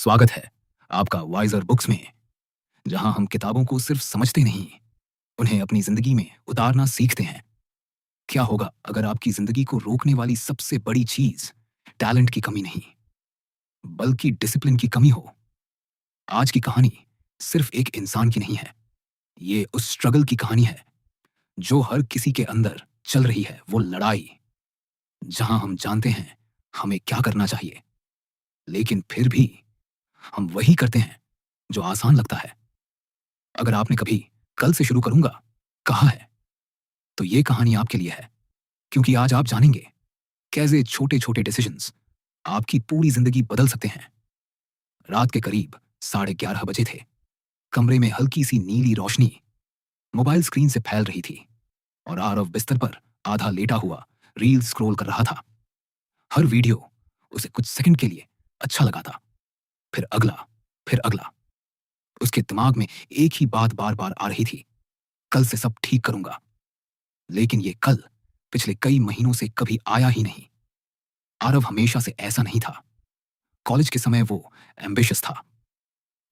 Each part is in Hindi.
स्वागत है आपका वाइजर बुक्स में, जहां हम किताबों को सिर्फ समझते नहीं, उन्हें अपनी जिंदगी में उतारना सीखते हैं। क्या होगा अगर आपकी जिंदगी को रोकने वाली सबसे बड़ी चीज टैलेंट की कमी नहीं, बल्कि डिसिप्लिन की कमी हो? आज की कहानी सिर्फ एक इंसान की नहीं है, ये उस स्ट्रगल की कहानी है जो हर किसी के अंदर चल रही है। वो लड़ाई जहां हम जानते हैं हमें क्या करना चाहिए, लेकिन फिर भी हम वही करते हैं जो आसान लगता है। अगर आपने कभी कल से शुरू करूंगा कहा है, तो ये कहानी आपके लिए है, क्योंकि आज आप जानेंगे कैसे छोटे छोटे डिसीजंस आपकी पूरी जिंदगी बदल सकते हैं। रात के करीब 11:30 बजे थे। कमरे में हल्की सी नीली रोशनी मोबाइल स्क्रीन से फैल रही थी और आरव बिस्तर पर आधा लेटा हुआ रील स्क्रॉल कर रहा था। हर वीडियो उसे कुछ सेकंड के लिए अच्छा लगा था, फिर अगला, फिर अगला। उसके दिमाग में एक ही बात बार बार आ रही थी, कल से सब ठीक करूंगा। लेकिन ये कल पिछले कई महीनों से कभी आया ही नहीं। आरव हमेशा से ऐसा नहीं था। कॉलेज के समय वो एम्बिशियस था,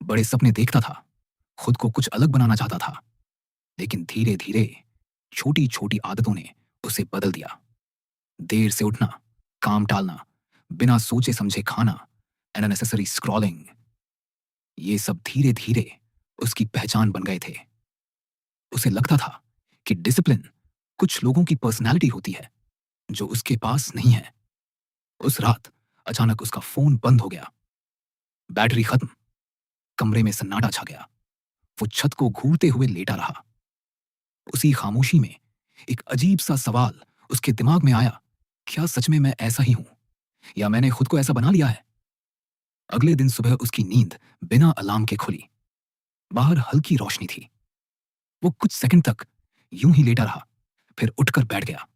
बड़े सपने देखता था, खुद को कुछ अलग बनाना चाहता था। लेकिन धीरे धीरे छोटी छोटी आदतों ने उसे बदल दिया। देर से उठना, काम टालना, बिना सोचे समझे खाना, अननेसेसरी स्क्रॉलिंग, ये सब धीरे धीरे उसकी पहचान बन गए थे। उसे लगता था कि डिसिप्लिन कुछ लोगों की पर्सनैलिटी होती है जो उसके पास नहीं है। उस रात अचानक उसका फोन बंद हो गया, बैटरी खत्म, कमरे में सन्नाटा छा गया। वो छत को घूरते हुए लेटा रहा। उसी खामोशी में एक अजीब सा सवाल उसके दिमाग में आया, क्या सच में मैं ऐसा ही हूं, या मैंने खुद को ऐसा बना लिया है? अगले दिन सुबह उसकी नींद बिना अलार्म के खुली। बाहर हल्की रोशनी थी। वो कुछ सेकंड तक यूं ही लेटा रहा, फिर उठकर बैठ गया।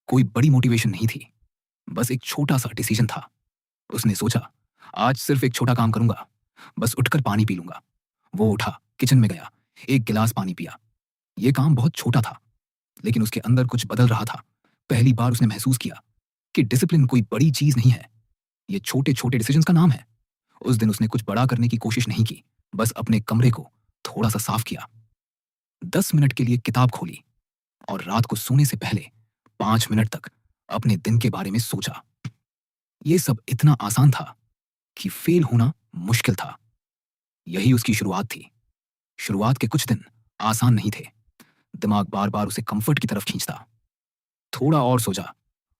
कोई बड़ी मोटिवेशन नहीं थी, बस एक छोटा सा डिसीजन था। उसने सोचा, आज सिर्फ एक छोटा काम करूंगा, बस उठकर पानी पी लूंगा। वो उठा, किचन में गया, एक गिलास पानी पिया। ये काम बहुत छोटा था, लेकिन उसके अंदर कुछ बदल रहा था। पहली बार उसने महसूस किया कि डिसिप्लिन कोई बड़ी चीज नहीं है, ये छोटे छोटे डिसीजंस का नाम है। उस दिन उसने कुछ बड़ा करने की कोशिश नहीं की, बस अपने कमरे को थोड़ा सा साफ किया, 10 मिनट के लिए किताब खोली और रात को सोने से पहले 5 मिनट तक अपने दिन के बारे में सोचा। ये सब इतना आसान था कि फेल होना मुश्किल था। यही उसकी शुरुआत थी। शुरुआत के कुछ दिन आसान नहीं थे। दिमाग बार बार उसे कंफर्ट की तरफ खींचता। थोड़ा और सो जा,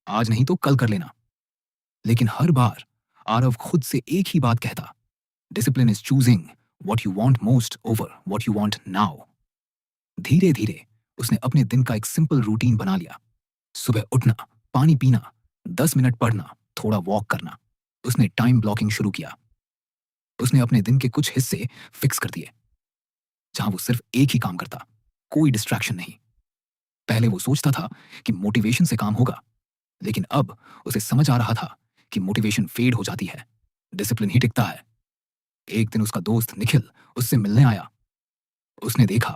आज नहीं तो कल कर लेना। लेकिन हर बार आरव खुद से एक ही बात कहता, discipline is choosing what you want most over what you want now. धीरे धीरे उसने अपने दिन का एक सिंपल रूटीन बना लिया। सुबह उठना, पानी पीना, 10 मिनट पढ़ना, थोड़ा वॉक करना। उसने टाइम ब्लॉकिंग शुरू किया। उसने अपने दिन के कुछ हिस्से फिक्स कर दिए, जहां वो सिर्फ एक ही काम करता, कोई डिस्ट्रैक्शन नहीं। पहले वो सोचता था कि मोटिवेशन से काम होगा, लेकिन अब उसे समझ आ रहा था कि मोटिवेशन फेड हो जाती है, डिसिप्लिन ही टिकता है। एक दिन उसका दोस्त निखिल उससे मिलने आया। उसने देखा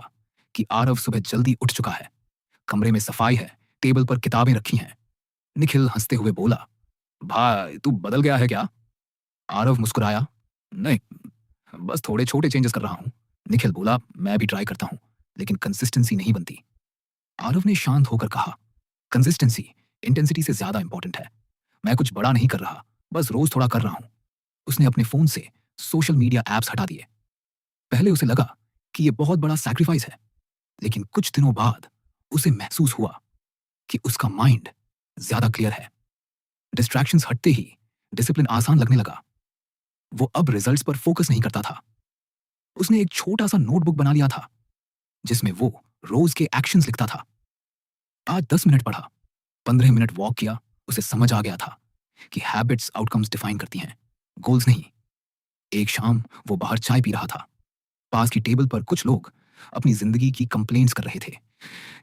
कि आरव सुबह जल्दी उठ चुका है, कमरे में सफाई है, टेबल पर किताबें रखी हैं। निखिल हंसते हुए बोला, भाई तू बदल गया है क्या? आरव मुस्कुराया, नहीं, बस थोड़े छोटे चेंजेस कर रहा हूं। निखिल बोला, मैं भी ट्राई करता हूं, लेकिन कंसिस्टेंसी नहीं बनती। आरव ने शांत होकर कहा, कंसिस्टेंसी इंटेंसिटी से ज्यादा इंपॉर्टेंट है। मैं कुछ बड़ा नहीं कर रहा, बस रोज थोड़ा कर रहा हूं। उसने अपने फोन से सोशल मीडिया एप्स हटा दिए। पहले उसे लगा कि यह बहुत बड़ा सैक्रिफाइस है, लेकिन कुछ दिनों बाद उसे महसूस हुआ कि उसका माइंड ज्यादा क्लियर है। डिस्ट्रैक्शंस हटते ही डिसिप्लिन आसान लगने लगा। वो अब रिजल्ट्स पर फोकस नहीं करता था। उसने एक छोटा सा नोटबुक बना लिया था, जिसमें वो रोज के एक्शंस लिखता था। आज 10 मिनट पढ़ा, 15 मिनट वॉक किया। उसे समझ आ गया था कि हैबिट्स आउटकम्स डिफाइन करती हैं, गोल्स नहीं। एक शाम वो बाहर चाय पी रहा था। पास की टेबल पर कुछ लोग अपनी जिंदगी की कंप्लेंट्स कर रहे थे,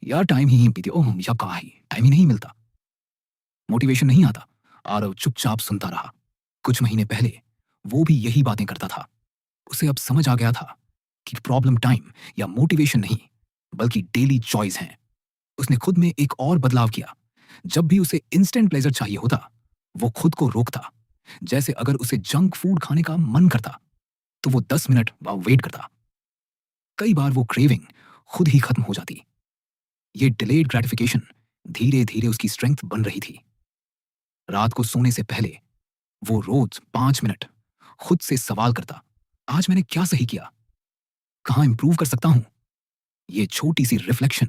यार टाइम ही नहीं पीते, ओह या कहा ही टाइम ही नहीं मिलता, मोटिवेशन नहीं आता। आरव चुपचाप सुनता रहा। कुछ महीने पहले वो भी यही बातें करता था। उसे अब समझ आ गया था कि प्रॉब्लम टाइम या मोटिवेशन नहीं, बल्कि डेली चॉइस है। उसने खुद में एक और बदलाव किया। जब भी उसे इंस्टेंट प्लेजर चाहिए होता, वो खुद को रोकता, जैसे अगर उसे जंक फूड खाने का मन करता तो वो 10 मिनट वेट करता। कई बार वो क्रेविंग खुद ही खत्म हो जाती। ये डिलेड ग्रेटिफिकेशन धीरे धीरे उसकी स्ट्रेंथ बन रही थी। रात को सोने से पहले वो रोज 5 मिनट खुद से सवाल करता, आज मैंने क्या सही किया, कहाँ इंप्रूव कर सकता हूं। ये छोटी सी रिफ्लेक्शन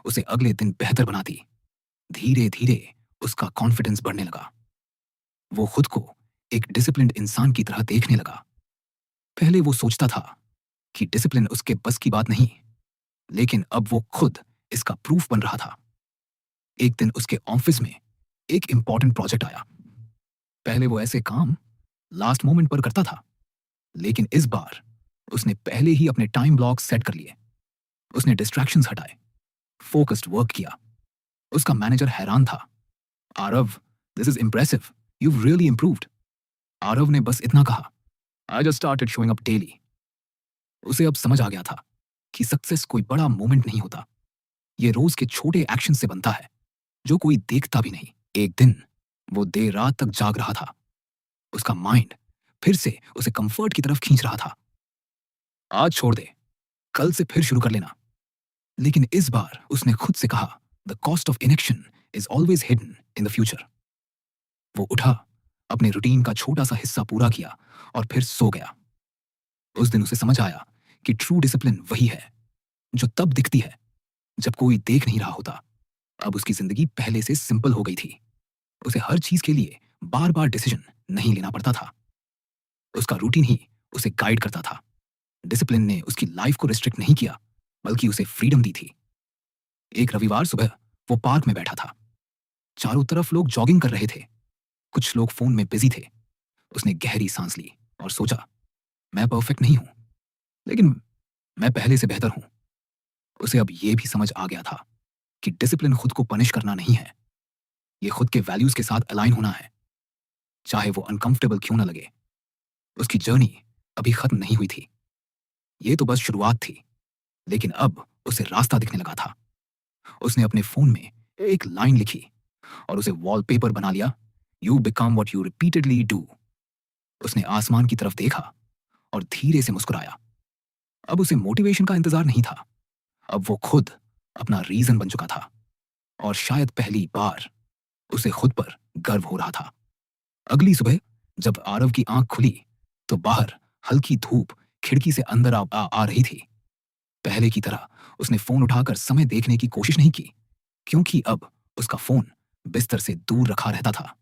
उसे अगले दिन बेहतर बनाती। धीरे धीरे उसका कॉन्फिडेंस बढ़ने लगा। वो खुद को एक डिसिप्लिन्ड इंसान की तरह देखने लगा। पहले वो सोचता था कि डिसिप्लिन उसके बस की बात नहीं, लेकिन अब वो खुद इसका प्रूफ बन रहा था। एक दिन उसके ऑफिस में एक इंपॉर्टेंट प्रोजेक्ट आया। पहले वो ऐसे काम लास्ट मोमेंट पर करता था, लेकिन इस बार उसने पहले ही अपने टाइम ब्लॉक सेट कर लिए। उसने डिस्ट्रैक्शंस हटाए, फोकस्ड वर्क किया। उसका मैनेजर हैरान था। Aarav, this is impressive, you've really improved। Aarav ने बस इतना कहा, I just started showing up daily। उसे अब समझ आ गया था कि सक्सेस कोई बड़ा मोमेंट नहीं होता, ये रोज के छोटे एक्शन से बनता है जो कोई देखता भी नहीं। एक दिन वो देर रात तक जाग रहा था। उसका माइंड फिर से उसे कंफर्ट की तरफ खींच रहा था। आज छोड़ दे, कल से फिर शुरू कर लेना। लेकिन इस बार उसने खुद से कहा, the cost of inaction is always hidden in the future. वो उठा, अपने रूटीन का छोटा सा हिस्सा पूरा किया और फिर सो गया। उस दिन उसे समझ आया कि ट्रू डिसिप्लिन वही है जो तब दिखती है जब कोई देख नहीं रहा होता। अब उसकी जिंदगी पहले से सिंपल हो गई थी। उसे हर चीज के लिए बार बार डिसीजन नहीं लेना पड़ता था। उसका रूटीन ही उसे गाइड करता था। डिसिप्लिन ने उसकी लाइफ को रिस्ट्रिक्ट नहीं किया, बल्कि उसे फ्रीडम दी थी। एक रविवार सुबह वो पार्क में बैठा था। चारों तरफ लोग जॉगिंग कर रहे थे, कुछ लोग फोन में बिजी थे। उसने गहरी सांस ली और सोचा, मैं परफेक्ट नहीं हूं, लेकिन मैं पहले से बेहतर हूं। उसे अब यह भी समझ आ गया था कि डिसिप्लिन खुद को पनिश करना नहीं है, ये खुद के वैल्यूज के साथ अलाइन होना है, चाहे वो अनकंफर्टेबल क्यों ना लगे। उसकी जर्नी अभी खत्म नहीं हुई थी, ये तो बस शुरुआत थी। लेकिन अब उसे रास्ता दिखने लगा था। उसने अपने फोन में एक लाइन लिखी और उसे वॉलपेपर बना लिया, you become what you repeatedly do. उसने आसमान की तरफ देखा और धीरे से मुस्कुराया। अब उसे मोटिवेशन का इंतजार नहीं था, अब वो खुद अपना रीजन बन चुका था। और शायद पहली बार उसे खुद पर गर्व हो रहा था। अगली सुबह जब आरव की आंख खुली तो बाहर हल्की धूप खिड़की से अंदर आ रही थी। पहले की तरह उसने फोन उठाकर समय देखने की कोशिश नहीं की, क्योंकि अब उसका फोन बिस्तर से दूर रखा रहता था।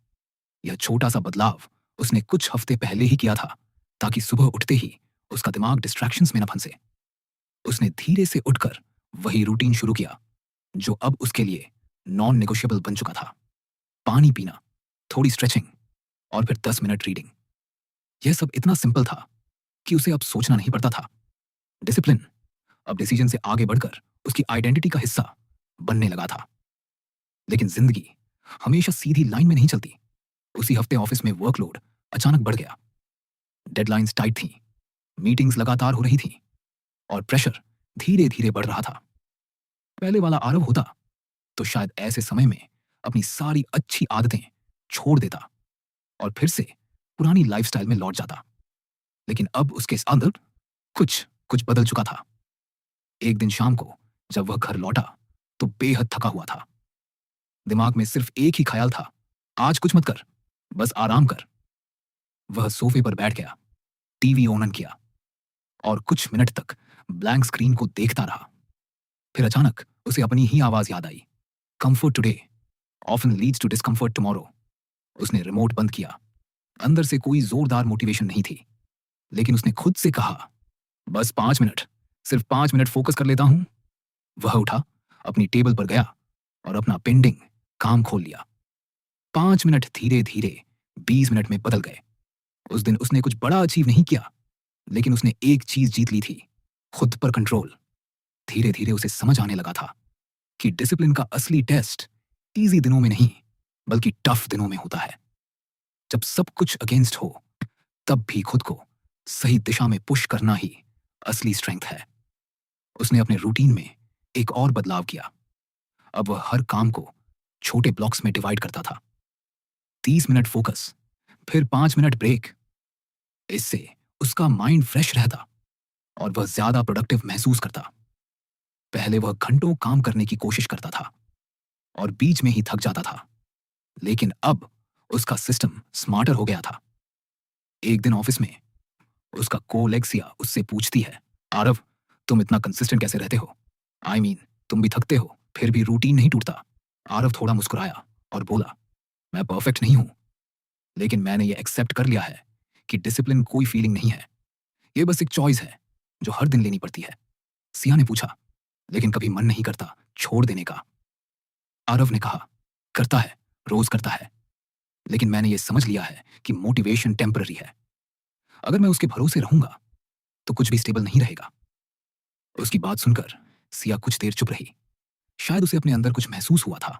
यह छोटा सा बदलाव उसने कुछ हफ्ते पहले ही किया था, ताकि सुबह उठते ही उसका दिमाग डिस्ट्रैक्शंस में न फंसे। उसने धीरे से उठकर वही रूटीन शुरू किया जो अब उसके लिए नॉन नेगोशिएबल बन चुका था। पानी पीना, थोड़ी स्ट्रेचिंग और फिर 10 मिनट रीडिंग। यह सब इतना सिंपल था कि उसे अब सोचना नहीं पड़ता था। डिसिप्लिन अब डिसीजन से आगे बढ़कर उसकी आइडेंटिटी का हिस्सा बनने लगा था। लेकिन जिंदगी हमेशा सीधी लाइन में नहीं चलती। उसी हफ्ते ऑफिस में वर्कलोड अचानक बढ़ गया। डेडलाइंस टाइट थी, मीटिंग्स लगातार हो रही थी और प्रेशर धीरे धीरे बढ़ रहा था। पहले वाला आरव होता तो शायद ऐसे समय में अपनी सारी अच्छी आदतें छोड़ देता और फिर से पुरानी लाइफस्टाइल में लौट जाता। लेकिन अब उसके अंदर कुछ कुछ बदल चुका था। एक दिन शाम को जब वह घर लौटा तो बेहद थका हुआ था। दिमाग में सिर्फ एक ही ख्याल था, आज कुछ मत कर, बस आराम कर। वह सोफे पर बैठ गया, टीवी ऑन किया और कुछ मिनट तक ब्लैंक स्क्रीन को देखता रहा। फिर अचानक उसे अपनी ही आवाज याद आई, comfort today often leads to discomfort tomorrow. उसने रिमोट बंद किया। अंदर से कोई जोरदार मोटिवेशन नहीं थी, लेकिन उसने खुद से कहा, बस 5 मिनट, सिर्फ 5 मिनट फोकस कर लेता हूं। वह उठा, अपनी टेबल पर गया और अपना पेंडिंग काम खोल लिया। 5 मिनट धीरे धीरे 20 मिनट में बदल गए। उस दिन उसने कुछ बड़ा अचीव नहीं किया, लेकिन उसने एक चीज जीत ली थी, खुद पर कंट्रोल। धीरे धीरे उसे समझ आने लगा था कि डिसिप्लिन का असली टेस्ट इजी दिनों में नहीं, बल्कि टफ दिनों में होता है। जब सब कुछ अगेंस्ट हो, तब भी खुद को सही दिशा में पुश करना ही असली स्ट्रेंथ है। उसने अपने रूटीन में एक और बदलाव किया। अब वह हर काम को छोटे ब्लॉक्स में डिवाइड करता था। 30 मिनट फोकस, फिर 5 मिनट ब्रेक। इससे उसका माइंड फ्रेश रहता और वह ज्यादा प्रोडक्टिव महसूस करता। पहले वह घंटों काम करने की कोशिश करता था और बीच में ही थक जाता था, लेकिन अब उसका सिस्टम स्मार्टर हो गया था। एक दिन ऑफिस में उसका कोलेक्सिया उससे पूछती है, आरव, तुम इतना कंसिस्टेंट कैसे रहते हो? आई मीन, तुम भी थकते हो फिर भी रूटीन नहीं टूटता। आरव थोड़ा मुस्कुराया और बोला, मैं परफेक्ट नहीं हूं, लेकिन मैंने ये एक्सेप्ट कर लिया है कि डिसिप्लिन कोई फीलिंग नहीं है, ये बस एक चॉइस है जो हर दिन लेनी पड़ती है। सिया ने पूछा, लेकिन कभी मन नहीं करता छोड़ देने का? आरव ने कहा, करता है, रोज करता है, लेकिन मैंने ये समझ लिया है कि मोटिवेशन टेम्पररी है। अगर मैं उसके भरोसे रहूंगा तो कुछ भी स्टेबल नहीं रहेगा। उसकी बात सुनकर सिया कुछ देर चुप रही। शायद उसे अपने अंदर कुछ महसूस हुआ था।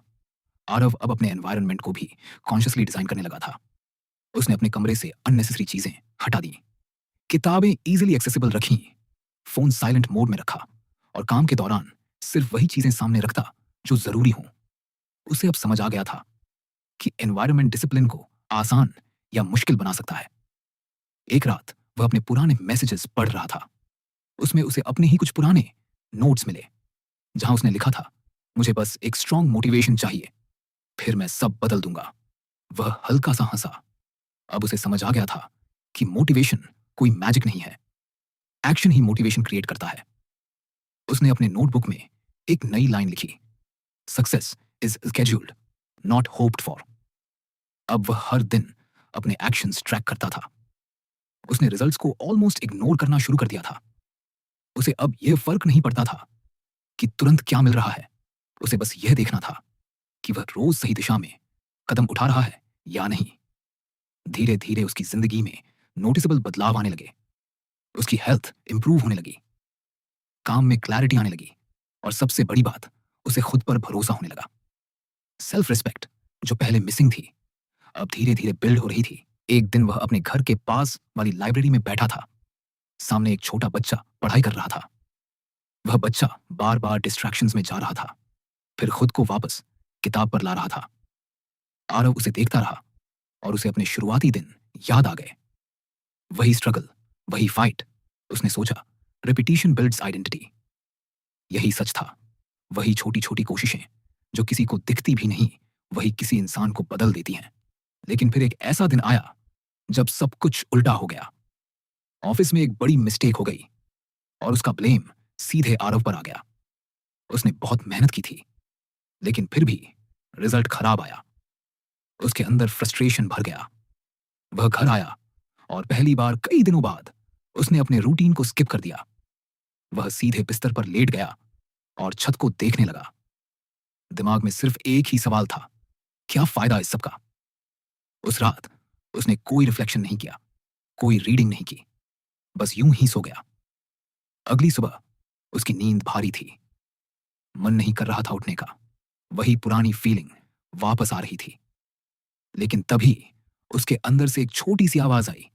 आरव अब अपने एनवायरनमेंट को भी कॉन्शियसली डिजाइन करने लगा था। उसने अपने कमरे से अननेसेसरी चीजें हटा दी, किताबें इजीली एक्सेसिबल रखी, फोन साइलेंट मोड में रखा और काम के दौरान सिर्फ वही चीजें सामने रखता जो जरूरी हों। उसे अब समझ आ गया था कि एनवायरनमेंट डिसिप्लिन को आसान या मुश्किल बना सकता है। एक रात वह अपने पुराने मैसेजेस पढ़ रहा था। उसमें उसे अपने ही कुछ पुराने नोट्स मिले, जहां उसने लिखा था, मुझे बस एक स्ट्रॉन्ग मोटिवेशन चाहिए, फिर मैं सब बदल दूंगा। वह हल्का सा हंसा। अब उसे समझ आ गया था कि मोटिवेशन कोई मैजिक नहीं है, एक्शन ही मोटिवेशन क्रिएट करता है। उसने अपने नोटबुक में एक नई लाइन लिखी, success is scheduled, not hoped for. अब वह हर दिन अपने एक्शंस ट्रैक करता था। उसने रिजल्ट्स को ऑलमोस्ट इग्नोर करना शुरू कर दिया था। उसे अब यह फर्क नहीं पड़ता था कि तुरंत क्या मिल रहा है। उसे बस यह देखना था कि वह रोज सही दिशा में कदम उठा रहा है या नहीं। धीरे धीरे उसकी जिंदगी में नोटिसेबल बदलाव आने लगे। उसकी हेल्थ इंप्रूव होने लगी, काम में क्लैरिटी आने लगी और सबसे बड़ी बात, उसे खुद पर भरोसा होने लगा। सेल्फ रिस्पेक्ट जो पहले मिसिंग थी, अब धीरे धीरे बिल्ड हो रही थी। एक दिन वह अपने घर के पास वाली लाइब्रेरी में बैठा था। सामने एक छोटा बच्चा पढ़ाई कर रहा था। वह बच्चा बार बार डिस्ट्रैक्शंस में जा रहा था, फिर खुद को वापस किताब पर ला रहा था। आरव उसे देखता रहा और उसे अपने शुरुआती दिन याद आ गए। वही स्ट्रगल, वही फाइट। उसने सोचा, रिपीटिशन बिल्ड्स आइडेंटिटी। यही सच था। वही छोटी छोटी कोशिशें जो किसी को दिखती भी नहीं, वही किसी इंसान को बदल देती हैं। लेकिन फिर एक ऐसा दिन आया जब सब कुछ उल्टा हो गया। ऑफिस में एक बड़ी मिस्टेक हो गई और उसका ब्लेम सीधे आरव पर आ गया। उसने बहुत मेहनत की थी, लेकिन फिर भी रिजल्ट खराब आया। उसके अंदर फ्रस्ट्रेशन भर गया। वह घर आया और पहली बार कई दिनों बाद उसने अपने रूटीन को स्किप कर दिया। वह सीधे बिस्तर पर लेट गया और छत को देखने लगा। दिमाग में सिर्फ एक ही सवाल था, क्या फायदा इस सब का? उस रात उसने कोई रिफ्लेक्शन नहीं किया, कोई रीडिंग नहीं की, बस यूं ही सो गया। अगली सुबह उसकी नींद भारी थी, मन नहीं कर रहा था उठने का। वही पुरानी फीलिंग वापस आ रही थी। लेकिन तभी उसके अंदर से एक छोटी सी आवाज आई,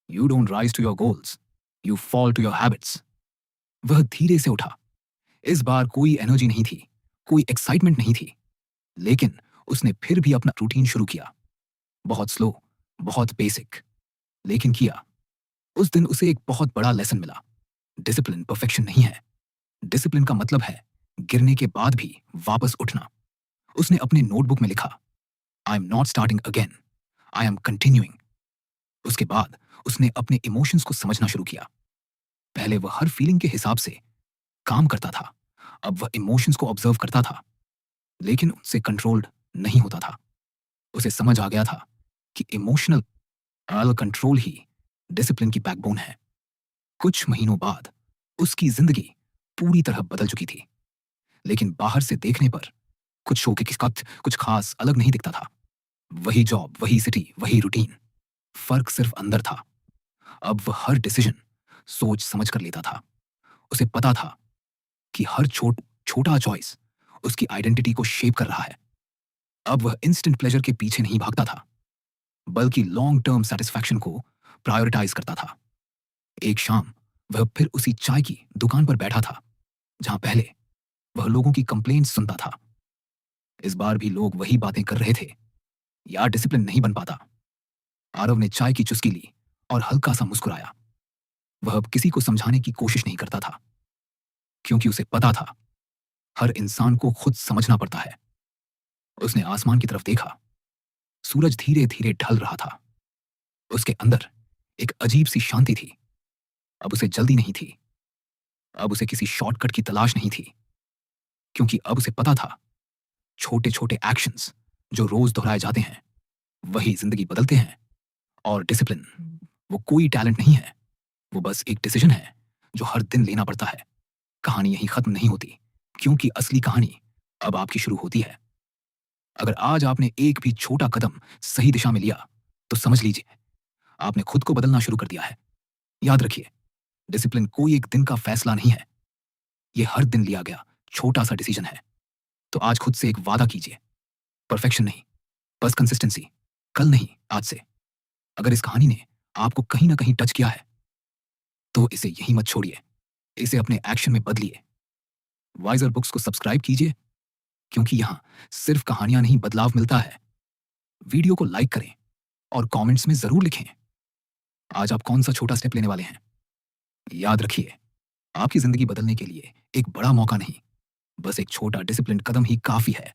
you don't rise to your goals, you fall to your habits. वह धीरे से उठा। इस बार कोई एनर्जी नहीं थी, कोई एक्साइटमेंट नहीं थी, लेकिन उसने फिर भी अपना रूटीन शुरू किया। बहुत स्लो, बहुत बेसिक, लेकिन किया। उस दिन उसे एक बहुत बड़ा लेसन मिला। डिसिप्लिन परफेक्शन नहीं है। डिसिप्लिन का मतलब है गिरने के बाद भी वापस उठना। उसने अपने नोटबुक में लिखा, I am not starting again, I am continuing. उसके बाद उसने अपने इमोशंस को समझना शुरू किया। पहले वह हर फीलिंग के हिसाब से काम करता था, अब वह इमोशंस को ऑब्जर्व करता था, लेकिन उनसे कंट्रोल्ड नहीं होता था। उसे समझ आ गया था कि इमोशनल कंट्रोल ही डिसिप्लिन की बैकबोन है। कुछ महीनों बाद उसकी जिंदगी पूरी तरह बदल चुकी थी, लेकिन बाहर से देखने पर कुछ शो के कुछ खास अलग नहीं दिखता था। वही जॉब, वही सिटी, वही रूटीन। फर्क सिर्फ अंदर था। अब वह हर डिसीजन सोच समझ कर लेता था। उसे पता था कि हर छोटा चॉइस उसकी आइडेंटिटी को शेप कर रहा है। अब वह इंस्टेंट प्लेजर के पीछे नहीं भागता था, बल्कि लॉन्ग टर्म सेटिस्फैक्शन को प्रायोरिटाइज करता था। एक शाम वह फिर उसी चाय की दुकान पर बैठा था, जहां पहले वह लोगों की कंप्लेंट्स सुनता था। इस बार भी लोग वही बातें कर रहे थे, यार डिसिप्लिन नहीं बन पाता, आरव ने चाय की चुस्की ली और हल्का सा मुस्कुराया। वह अब किसी को समझाने की कोशिश नहीं करता था, क्योंकि उसे पता था हर इंसान को खुद समझना पड़ता है। उसने आसमान की तरफ देखा। सूरज धीरे धीरे ढल रहा था। उसके अंदर एक अजीब सी शांति थी। अब उसे जल्दी नहीं थी। अब उसे किसी शॉर्टकट की तलाश नहीं थी, क्योंकि अब उसे पता था छोटे छोटे एक्शंस जो रोज दोहराए जाते हैं वही जिंदगी बदलते हैं। और डिसिप्लिन वो कोई टैलेंट नहीं है, वो बस एक डिसीजन है जो हर दिन लेना पड़ता है। कहानी यहीं खत्म नहीं होती, क्योंकि असली कहानी अब आपकी शुरू होती है। अगर आज आपने एक भी छोटा कदम सही दिशा में लिया तो समझ लीजिए आपने खुद को बदलना शुरू कर दिया है। याद रखिए, डिसिप्लिन कोई एक दिन का फैसला नहीं है, ये हर दिन लिया गया छोटा सा डिसीजन है। तो आज खुद से एक वादा कीजिए, परफेक्शन नहीं, बस कंसिस्टेंसी। कल नहीं, आज से। अगर इस कहानी ने आपको कहीं ना कहीं टच किया है तो इसे यहीं मत छोड़िए, इसे अपने एक्शन में बदलिए। वाइजर बुक्स को सब्सक्राइब कीजिए, क्योंकि यहां सिर्फ कहानियां नहीं, बदलाव मिलता है। वीडियो को लाइक करें और कमेंट्स में जरूर लिखें आज आप कौन सा छोटा स्टेप लेने वाले हैं। याद रखिए, आपकी जिंदगी बदलने के लिए एक बड़ा मौका नहीं, बस एक छोटा डिसिप्लिन कदम ही काफी है।